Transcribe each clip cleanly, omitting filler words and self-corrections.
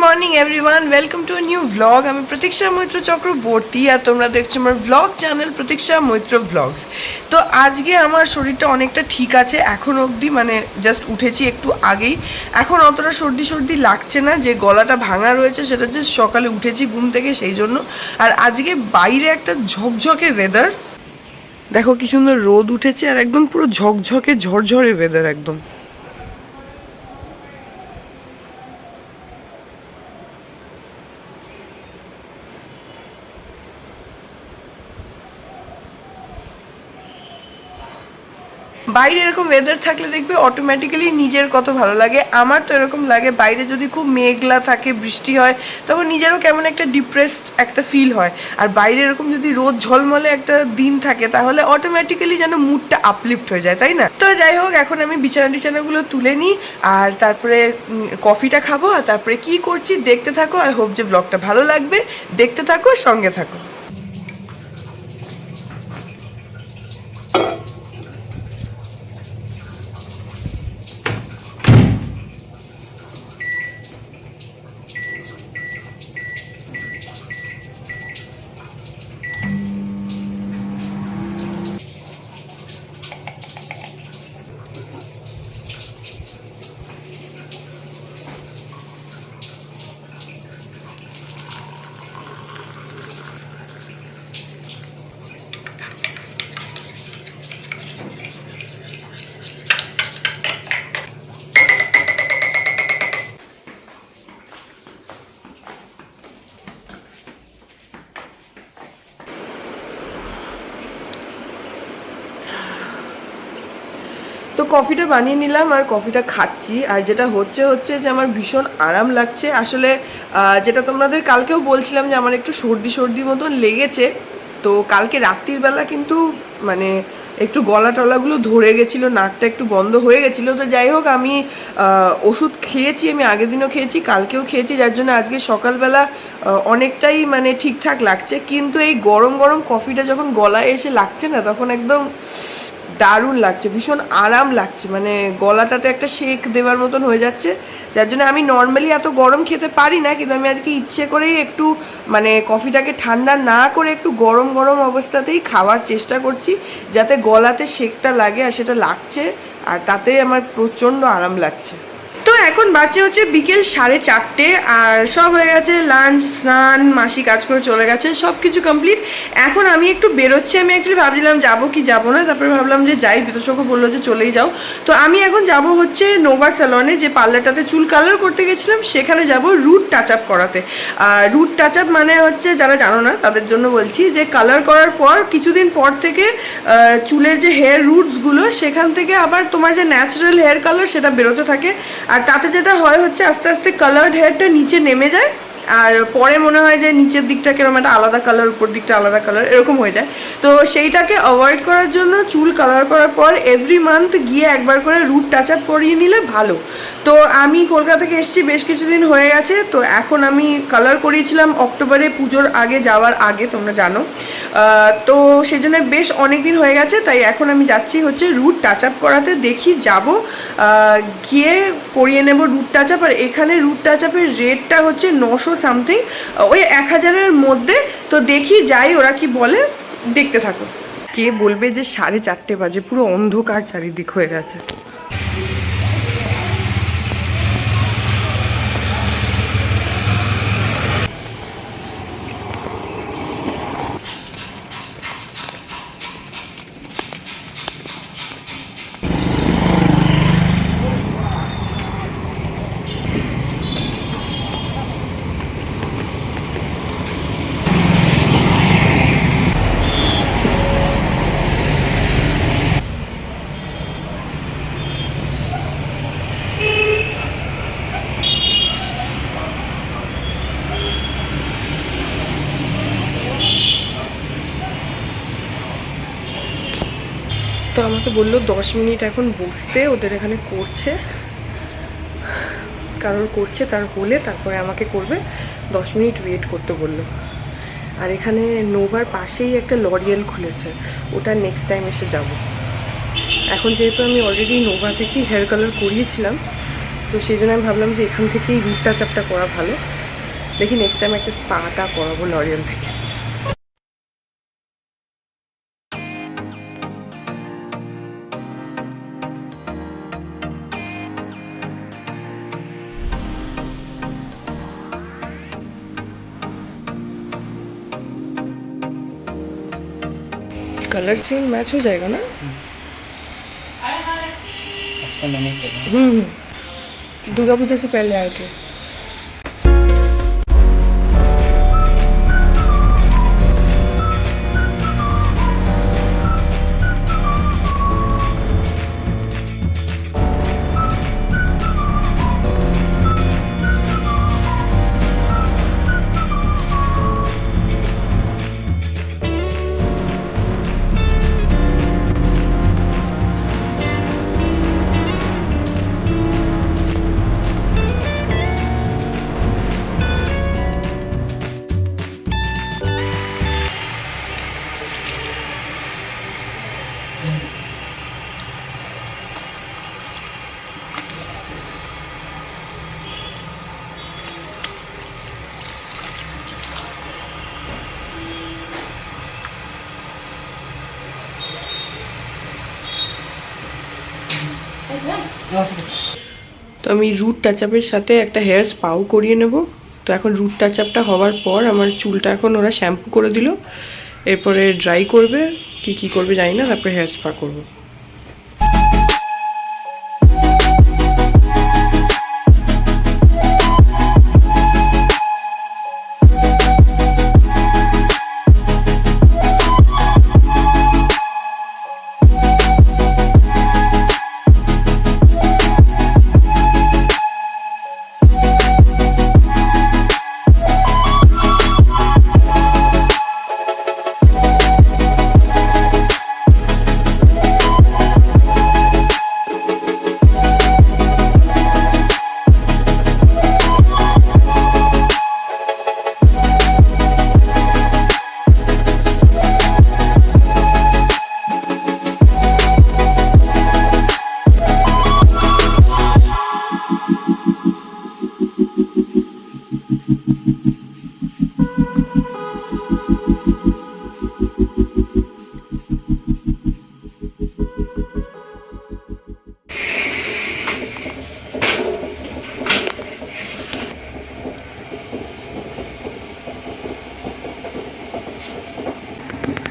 Morning everyone, welcome to a new blog. আমি প্রতীক্ষা মৈত্র চক্রবর্তী আর তোমরা দেখছো আমার ব্লগ চ্যানেল প্রতীক্ষা মৈত্র ব্লগস। তো আজকে আমার শরীরটা অনেকটা ঠিক আছে এখন অবধি, মানে জাস্ট উঠেছি একটু আগেই। এখন অতটা সর্দি সর্দি লাগছে না, যে গলাটা ভাঙা রয়েছে সেটা যে সকালে উঠেছি ঘুম থেকে সেই জন্য। আর আজকে বাইরে একটা ঝকঝকে ওয়েদার, দেখো কি সুন্দর রোদ উঠেছে আর একদম পুরো ঝকঝকে ঝরঝরে ওয়েদার একদম। বাইরে এরকম ওয়েদার থাকলে দেখবে অটোমেটিক্যালি নিজের কত ভালো লাগে। আমার তো এরকম লাগে, বাইরে যদি খুব মেঘলা থাকে বৃষ্টি হয় তখন নিজেরও কেমন একটা ডিপ্রেসড একটা ফিল হয়। আর বাইরে এরকম যদি রোদ ঝলমলে একটা দিন থাকে তাহলে অটোমেটিক্যালি যেন মুডটা আপলিফ্ট হয়ে যায়, তাই না? তো যাই হোক, এখন আমি বিছানাগুলো তুলে নিই আর তারপরে কফিটা খাবো আর তারপরে কি করছি দেখতে থাকো। আর হোপ যে ব্লগটা ভালো লাগবে, দেখতে থাকো, সঙ্গে থাকো। তো কফিটা বানিয়ে নিলাম আর কফিটা খাচ্ছি। আর যেটা হচ্ছে যে আমার ভীষণ আরাম লাগছে আসলে। যেটা তোমাদের কালকেও বলছিলাম যে আমার একটু সর্দি মতন লেগেছে। তো কালকে রাত্রির বেলা কিন্তু মানে একটু গলা টলাগুলো ধরে গেছিলো, নাকটা একটু বন্ধ হয়ে গেছিলো। তো যাই হোক, আমি ওষুধ খেয়েছি, আমি আগের দিনও খেয়েছি, কালকেও খেয়েছি, যার জন্য আজকে সকালবেলা অনেকটাই মানে ঠিকঠাক লাগছে। কিন্তু এই গরম গরম কফিটা যখন গলায় এসে লাগছে না, তখন একদম দারুণ লাগছে, ভীষণ আরাম লাগছে, মানে গলাটাতে একটা শেক দেওয়ার মতন হয়ে যাচ্ছে। যার জন্য আমি নর্মালি এত গরম খেতে পারি না, কিন্তু আমি আজকে ইচ্ছে করেই একটু মানে কফিটাকে ঠান্ডা না করে একটু গরম গরম অবস্থাতেই খাওয়ার চেষ্টা করছি, যাতে গলাতে শেকটা লাগে। আর সেটা লাগছে, আর তাতেই আমার প্রচণ্ড আরাম লাগছে। তো এখন বাজে হচ্ছে বিকেল 4:30 আর সব হয়ে গেছে, লাঞ্চ স্নান, মাসি কাজ করে চলে গেছে, সব কিছু কমপ্লিট। এখন আমি একটু বেরোচ্ছি। আমি অ্যাকচুয়ালি ভাবছিলাম যাবো কি যাবো না, তারপরে ভাবলাম যে যাই, বিতোষকও বললো যে চলেই যাও। তো আমি এখন যাব হচ্ছে নোভা স্যালনে, যে পার্লারটাতে চুল কালার করতে গেছিলাম সেখানে যাব রুট টাচ আপ করাতে। আর রুট টাচ আপ মানে হচ্ছে, যারা জানো না তাদের জন্য বলছি, যে কালার করার পর কিছুদিন পর থেকে চুলের যে হেয়ার রুটসগুলো সেখান থেকে আবার তোমার যে ন্যাচারাল হেয়ার কালার সেটা বেরোতে থাকে। আর তাতে যেটা হয় হচ্ছে আস্তে আস্তে কালার্ড হেয়ারটা নিচে নেমে যায়, আর পরে মনে হয় যে নিচের দিকটা কিরকম একটা আলাদা কালার, উপর দিকটা আলাদা কালার, এরকম হয়ে যায়। তো সেইটাকে অ্যাভয়েড করার জন্য চুল কালার করার পর এভরি মান্থ গিয়ে একবার করে রুট টাচ আপ করিয়ে নিলে ভালো। তো আমি কলকাতা থেকে এসেছি, বেশ কিছুদিন হয়ে গেছে। তো এখন আমি কালার করিয়েছিলাম অক্টোবরে, পুজোর আগে যাওয়ার আগে, তোমরা জানো। তো সেই জন্য বেশ অনেক দিন হয়ে গেছে, তাই এখন আমি যাচ্ছি হচ্ছে রুট টাচ আপ করাতে। দেখি যাব, গিয়ে করিয়ে নেব রুট টাচ আপ। আর এখানে রুট টাচ আপের রেটটা হচ্ছে 900 সামথিং, ওই 1000-এর মধ্যে। তো দেখি যাই, ওরা কি বলে, দেখতে থাকো। কে বলবে যে 4:30 বাজে, পুরো অন্ধকার চারিদিক হয়ে গেছে। তো আমাকে বললো 10 মিনিট এখন বসতে, ওদের এখানে করছে, কারোর করছে, তার হলে তারপরে আমাকে করবে। 10 মিনিট ওয়েট করতে বললো। আর এখানে নোভার পাশেই একটা লরিয়াল খুলেছে, ওটা নেক্সট টাইম এসে যাব। এখন যেহেতু আমি অলরেডি নোভা থেকেই হেয়ার কালার করিয়েছিলাম, তো সেই জন্য আমি ভাবলাম যে এখান থেকেই রুট টাচ আপটা করা ভালো। দেখি নেক্সট টাইম একটা স্পাটা করাবো লরিয়াল থেকে। कलर सेम मैच हो जाएगा ना? दुर्गा पूजा से पहले आए थे। তো আমি রুট টাচ আপের সাথে একটা হেয়ার স্পাও করিয়ে নেব। তো এখন রুট টাচ আপটা হওয়ার পর আমার চুলটা এখন ওরা শ্যাম্পু করে দিল, এরপরে ড্রাই করবে কি করবে জানি না, তারপরে হেয়ার স্পা করবো।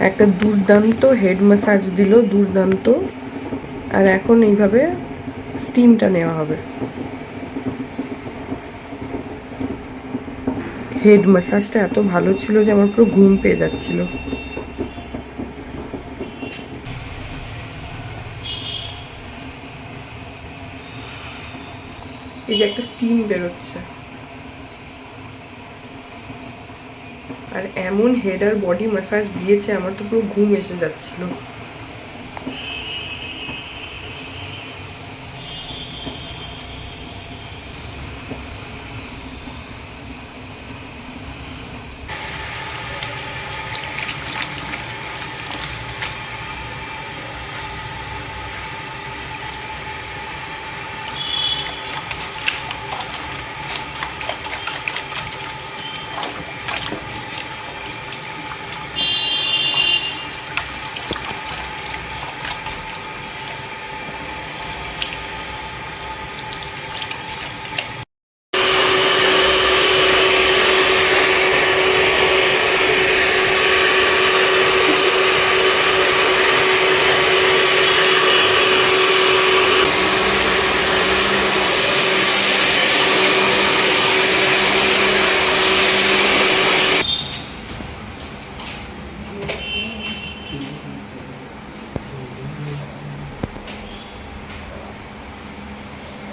একটা দুর্দান্ত হেড ম্যাসাজ দিল, দুর্দান্ত। আর এখন এইভাবে স্টিমটা নেওয়া হবে। হেড ম্যাসাজটা এত ভালো ছিল যে আমার পুরো ঘুম পেয়ে যাচ্ছিল। এই যে একটা স্টিম বেরোচ্ছে, আর এমন হেড আর বডি ম্যাসাজ দিয়েছে আমার তো পুরো ঘুম এসে যাচ্ছিল।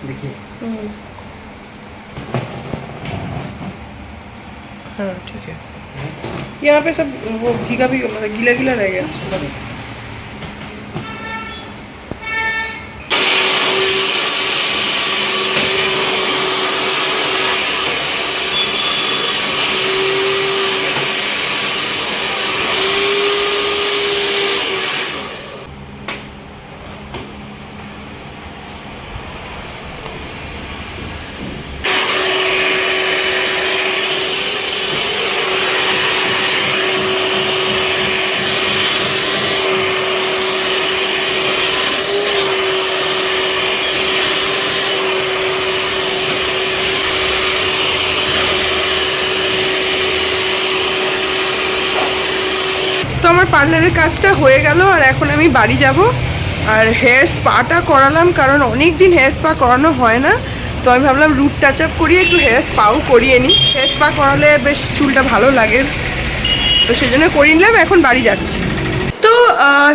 देखिए। हाँ ठीक है। यहाँ पे सब वो भीगा भी मतलब गीला गीला रह गया। আমার পার্লারের কাজটা হয়ে গেল আর এখন আমি বাড়ি যাব। আর হেয়ার স্পাটা করালাম, কারণ অনেক দিন হেয়ার স্পা করানো হয় না, তো আমি ভাবলাম রুট টাচ আপ করিয়ে একটু হেয়ার স্পাও করিয়ে নিই। হেয়ার স্পা করালে বেশ চুলটা ভালো লাগে, তো সেই জন্য করিয়ে নিলাম। এখন বাড়ি যাচ্ছি। তো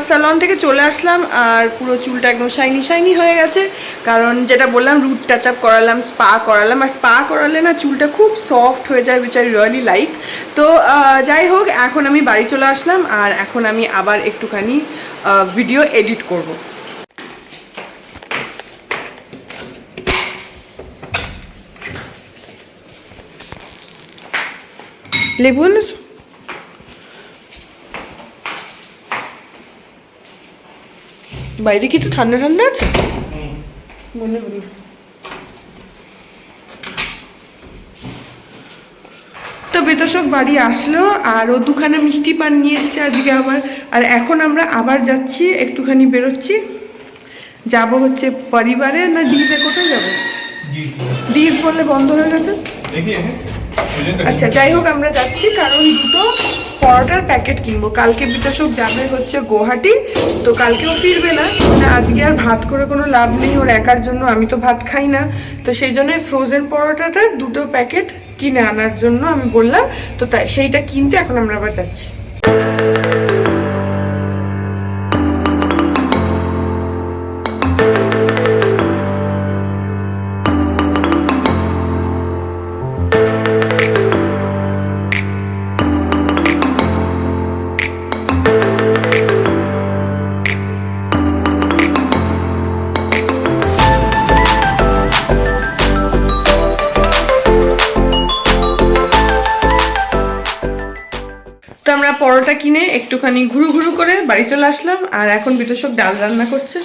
স্যালন থেকে চলে আসলাম আর পুরো চুলটা একদম শাইনি শাইনি হয়ে গেছে, কারণ যেটা বললাম রুট টাচ আপ করালাম, স্পা করালাম। আর স্পা করালে না চুলটা খুব সফট হয়ে যায়, উইচ আই রিয়েলি লাইক। তো যাই হোক, এখন আমি বাড়ি চলে আসলাম আর এখন আমি আবার একটুখানি ভিডিও এডিট করব। লেবু এনেছো? বাইরে কি একটু ঠান্ডা ঠান্ডা আছে মনে হলো। তো বেতশক বাড়ি আসলো আর ও দুখানা মিষ্টি পান নিয়ে এসছে আজকে আবার। আর এখন আমরা আবার যাচ্ছি, একটুখানি বেরোচ্ছি, যাব হচ্ছে পরিবারে না ডিজে। কোথায় যাবো? ডিজ বললে বন্ধ হয়ে গেছে। আচ্ছা যাই হোক, আমরা যাচ্ছি কারণ দুটো পরোটার প্যাকেট কিনবো। কালকে বিকাশক যাবে হচ্ছে গুয়াহাটি, তো কালকেও ফিরবে না, মানে আজকে আর ভাত করে কোনো লাভ নেই ওর একার জন্য, আমি তো ভাত খাই না। তো সেই জন্য ফ্রোজেন পরোটাটা দুটো প্যাকেট কিনে আনার জন্য আমি বললাম, তো তাই সেইটা কিনতে এখন আমরা আবার যাচ্ছি। তো আমরা পরোটা কিনে একটুখানি ঘুরু ঘুরু করে বাড়ি চলে আসলাম আর এখন বিতোষক ডাল রান্না করছে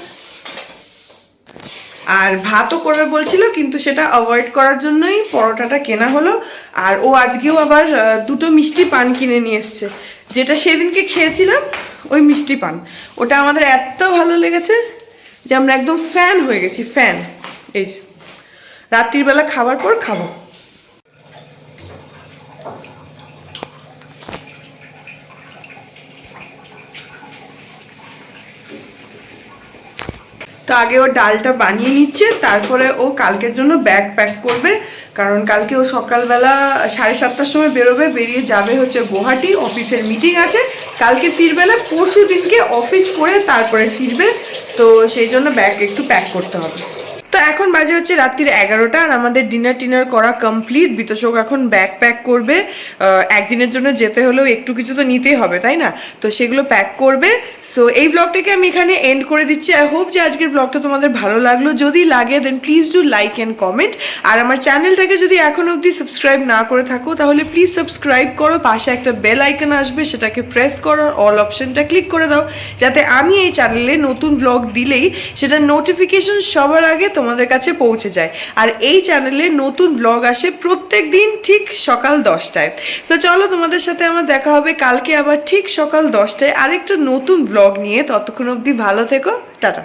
আর ভাতও করবে বলছিল, কিন্তু সেটা অ্যাভয়েড করার জন্যই পরোটাটা কেনা হলো। আর ও আজকেও আবার দুটো মিষ্টি পান কিনে নিয়ে এসছে, যেটা সেদিনকে খেয়েছিলাম ওই মিষ্টি পান, ওটা আমাদের এত ভালো লেগেছে যে আমরা একদম ফ্যান হয়ে গেছি, ফ্যান। এই যে রাত্রিবেলা খাবার পর খাবো। তো আগে ও ডালটা বানিয়ে নিচ্ছে, তারপরে ও কালকের জন্য ব্যাগ প্যাক করবে, কারণ কালকে ও সকালবেলা 7:30টার সময় বেরোবে, বেরিয়ে যাবে হচ্ছে গুয়াহাটি, অফিসের মিটিং আছে। কালকে ফিরবে না, পরশু দিনকে অফিস করে তারপরে ফিরবে, তো সেই জন্য ব্যাগ একটু প্যাক করতে হবে। তো এখন বাজে হচ্ছে রাত্রির 11টা আর আমাদের ডিনার টিনার করা কমপ্লিট। বিতোষক এখন ব্যাগ প্যাক করবে, একদিনের জন্য যেতে হলেও একটু কিছু তো নিতেই হবে তাই না, তো সেগুলো প্যাক করবে। সো এই ব্লগটাকে আমি এখানে এন্ড করে দিচ্ছি। আই হোপ যে আজকের ব্লগটা তোমাদের ভালো লাগলো, যদি লাগে then please do like and comment. আর আমার চ্যানেলটাকে যদি এখনো অবধি সাবস্ক্রাইব না করে থাকো তাহলে প্লিজ সাবস্ক্রাইব করো, পাশে একটা বেল আইকন আসবে সেটাকে প্রেস করো, অল অপশনটা ক্লিক করে দাও, যাতে আমি এই চ্যানেলে নতুন ব্লগ দিলেই সেটা নোটিফিকেশন সবার আগে তোমাদের কাছে পৌঁছে যায়। আর এই চ্যানেলে নতুন ব্লগ আসে প্রত্যেক দিন ঠিক সকাল 10টায়। তো চলো, তোমাদের সাথে আমার দেখা হবে কালকে আবার ঠিক সকাল 10টায় আরেকটা নতুন ব্লগ নিয়ে। ততক্ষণ অবধি ভালো থেকো, টাটা।